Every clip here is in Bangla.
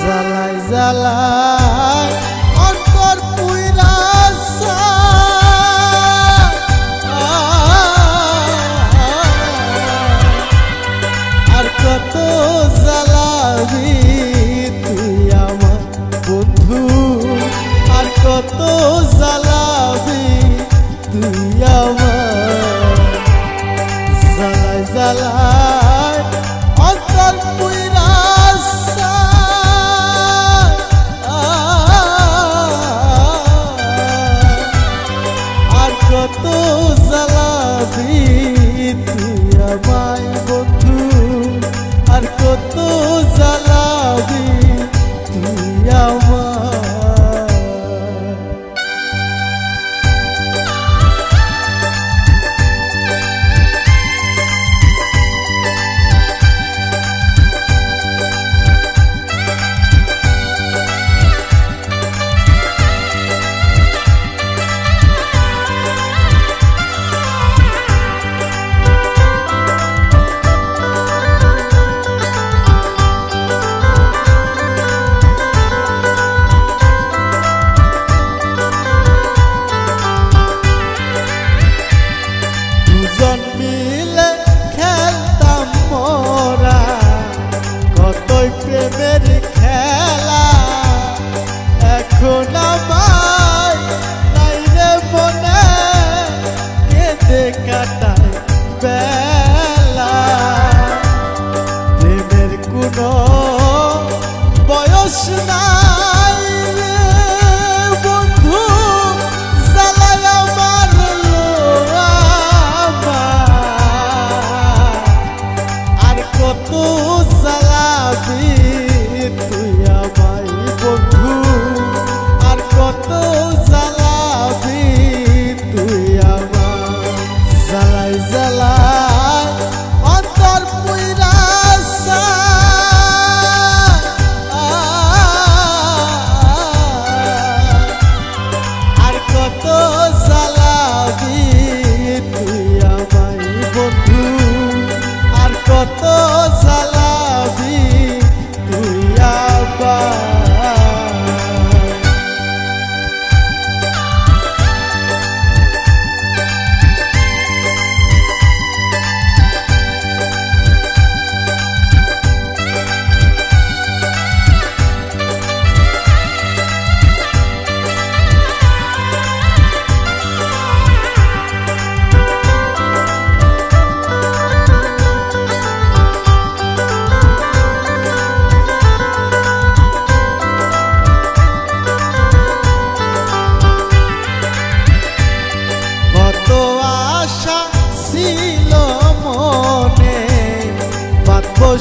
জ্বালায় জ্বালায় অন্তর পুইরাছে আর কত জ্বালাবি তুই আমার বন্ধু আর কত জ্বালাবি তুই আমার জ্বালায় জ্বালায় অন্তর পুইরাছে আর কত জ্বালাবি তুই আমায় বন্ধু আর কত জ্বালাবি তুই আমায় মিলে খেলতাম মোরা কতই প্রেমের খেলা এখন আমায় নাই রে মনে কেঁদে কাটায় বেলা প্রেমের কোনো বয়স নাই রে বন্ধু জ্বালায় আমার কত জ্বালাবি তুই আমায় বন্ধু আর কত জ্বালাবি তুই আমায় জ্বালায় জ্বালায় অন্তর পুইরাছে আর কত জ্বালাবি তুই আমায় বন্ধু আর কত জ্বালাবি তুই আবার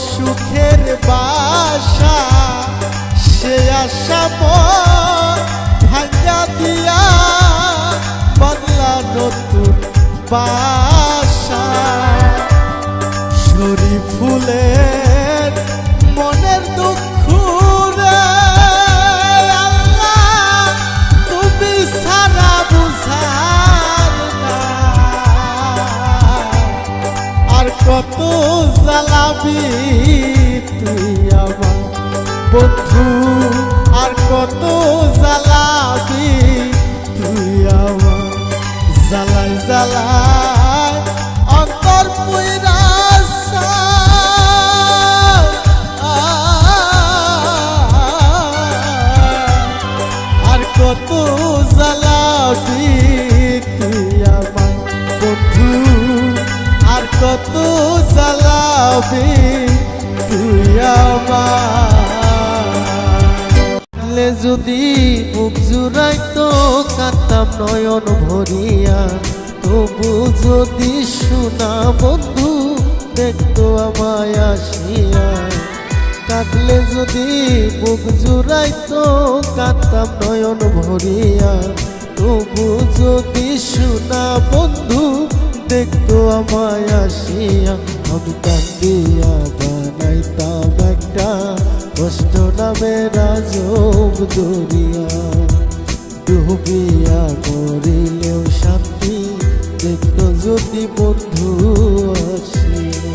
সুখের বাসা সে আশা মন ভাঙা দিয়া বাংলা নতুন বাসা সুরি ফুলের মনের দুঃখ রে আল্লাহ তুমি সারা বুঝার না আর কত জ্বালাবি তুই আমার বন্ধু আর কত জ্বালাবি তুই আমার জ্বালায় জ্বালায় অন্তর পুইরাছে আর কত জ্বালাবি তুই আমার বন্ধু আর কত জ্বালাবি তুই আমার যদি বুক জুড়াইতো কাঁদতাম নয়ন ভরিয়া তবু যদি শোনা বন্ধু দেখতো আমায় আসিয়া কাঁদলে যদি বুক জুড়াইতো কাঁদতাম নয়ন ভরিয়া তবু যদি শোনা বন্ধু দেখতো আমায় আসিয়া আমি কান্দিয়া বানাইতাম একটা কষ্ট নামে রাজব দরিয়া ডুবিয়া মরিলেও শান্তি দেখতো যদি বন্ধু আসিয়া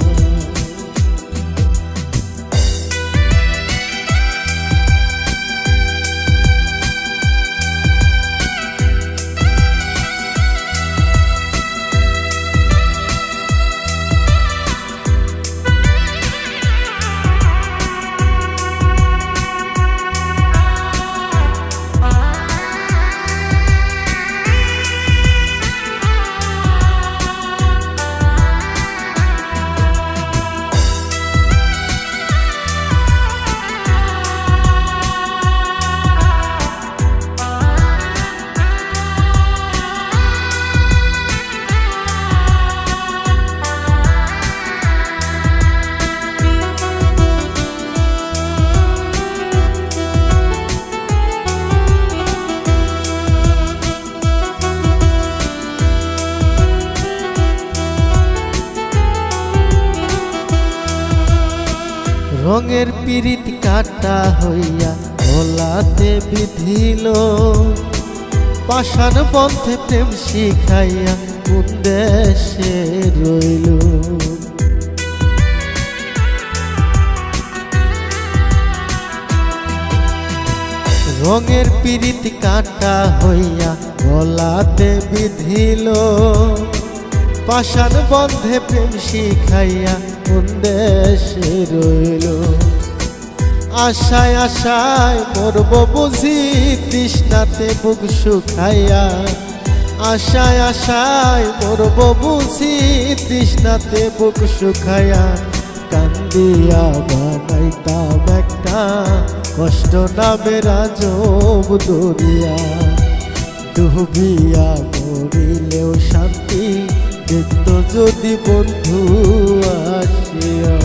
রঙের পিরিত কাটা হইয়া গলাতে বিধিল, পাষাণ বন্ধে প্রেম শিখাইয়া কোন দেশে রইল। রঙের পিরিত কাটা হইয়া গলাতে বিধিল, পাষাণ বন্ধে প্রেম শিখাইয়া কোন দেশে রইল। আশায় আশায় মরব বুঝি তৃষ্ণাতে বুক শুকাইয়া, আশায় আশায় মরব বুঝি তৃষ্ণাতে বুক শুকাইয়া। কান্দিয়া বানাইতাম একটা কষ্ট নামের আজব দরিয়া, ডুবিয়া মরিলেও শান্তি দেখত যদি বন্ধু আসিয়া।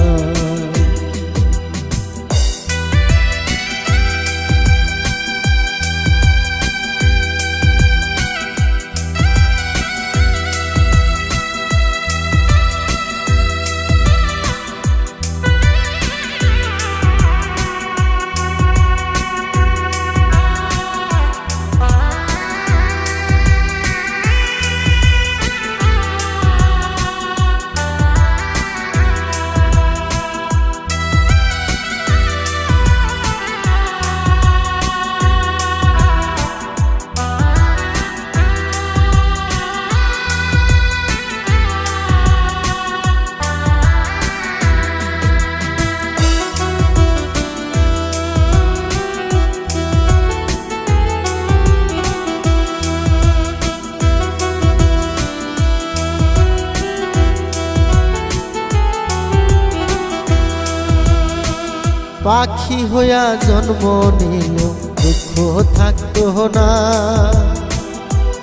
পাখি হইয়া জন্ম নিল দুঃখ থাকতো না,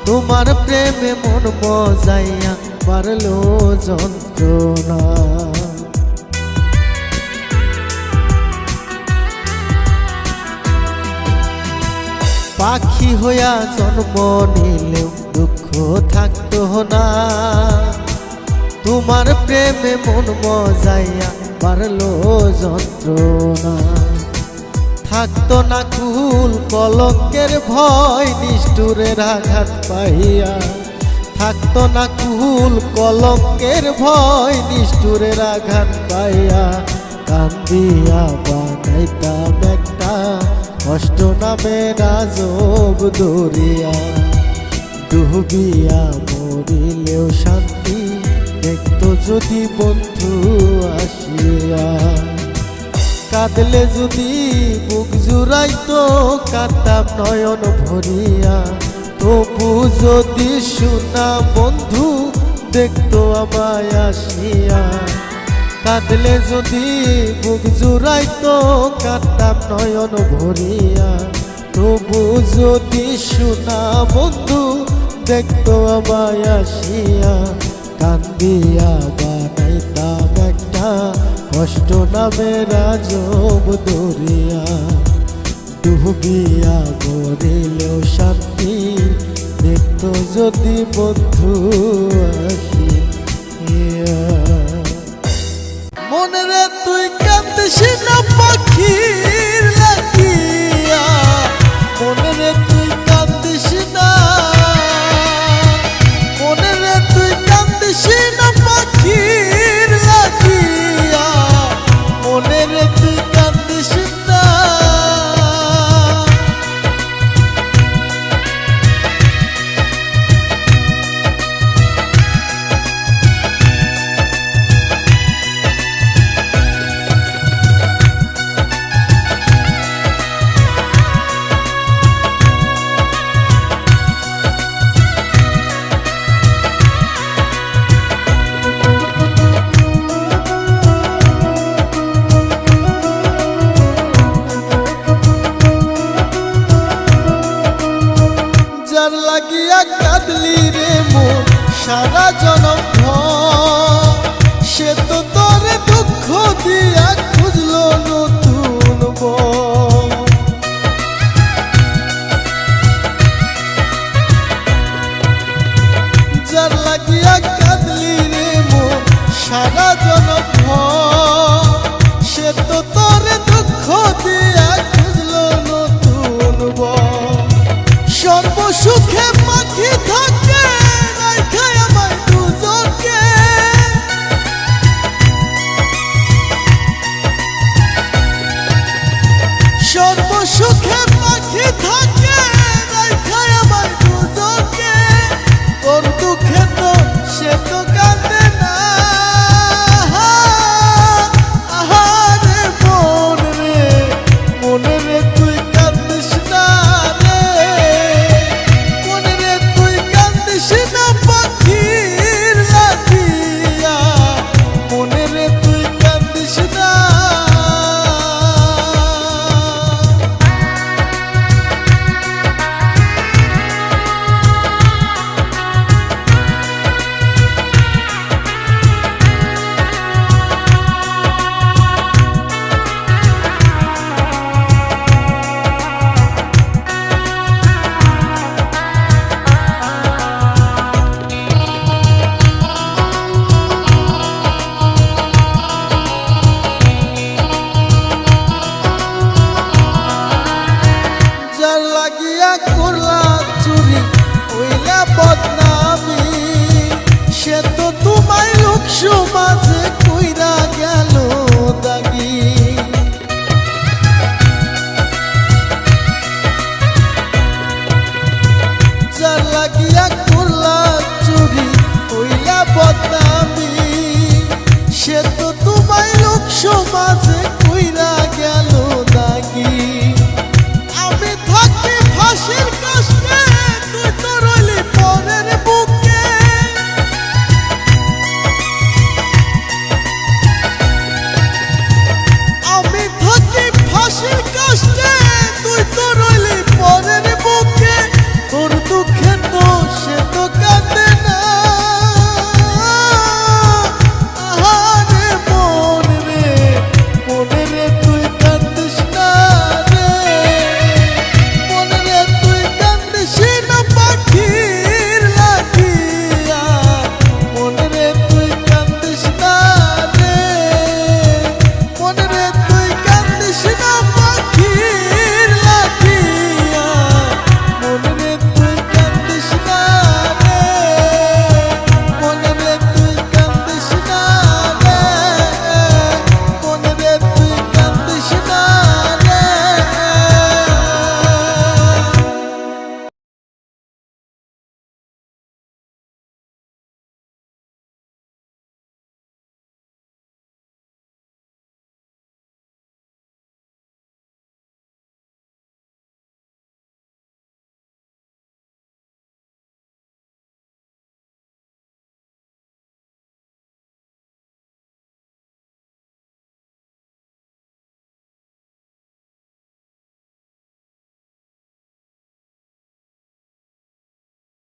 তোমার প্রেমে মন মজাইয়া পারল যন্ত্রণা। পাখি হইয়া জন্ম নিলেও দুঃখ থাকতো না, তোমার প্রেমে মন মজাইয়া পারলো যন্ত্রণা। থাকতো না কুল কলঙ্কের ভয় নিষ্ঠুরের আঘাত পাইয়া, থাকতো না কুল কলঙ্কের ভয় নিষ্ঠুরের আঘাত পাইয়া। কান্দিয়া বানাইতাম একটা কষ্ট নামের আজব দরিয়া, ডুবিয়া মরিলেও শান্তি দেখতো যদি বন্ধু আসিয়া। কাঁদলে যদি বুক জুড়াইতো কাঁদতাম নয়ন ভরিয়া, তবু যদি শোনা বন্ধু দেখতো আমায় আসিয়া। কাঁদলে যদি বুক জুড়াইতো কাঁদতাম নয়ন ভরিয়া, তবু যদি শোনা বন্ধু দেখতো আমায় আসিয়া। কান্দিয়া বানাইতাম একটা কষ্ট নামের আজব দরিয়া, ডুবিয়া মরিলেও শান্তি দেখতো যদি বন্ধু আসিয়া। মনে রে তুই কান্দিস না পাখির লাগিয়া, মনে রে তুই কান্দিস না, মনে রে তুই কান্দিস না পাখির লাগিয়া, মনে রে তুই কান্দিস না। যার লাগিয়া কাঁদলি রে মন সারা জনম ভর, সে তো তোর দুঃখ দিয়া খুঁজলো নতুন বর। যার লাগিয়া কাঁদলি রে মন সারা জনম ভর, সে তো তোর সুখে পাখি থাকে রাইখায় আমায় দুজকে, তোর দুঃখে তো সে তো কাঁদে না। আহারে মন রে তুই কান্দিস না রে, মন রে তুই কান্দিস না পাখির লাগিয়া, মন রে তুই কান্দিস না। যার লাগিয়া করলা চুরি হইলা বদনামি, সে তো তোমায় লোক সমাজ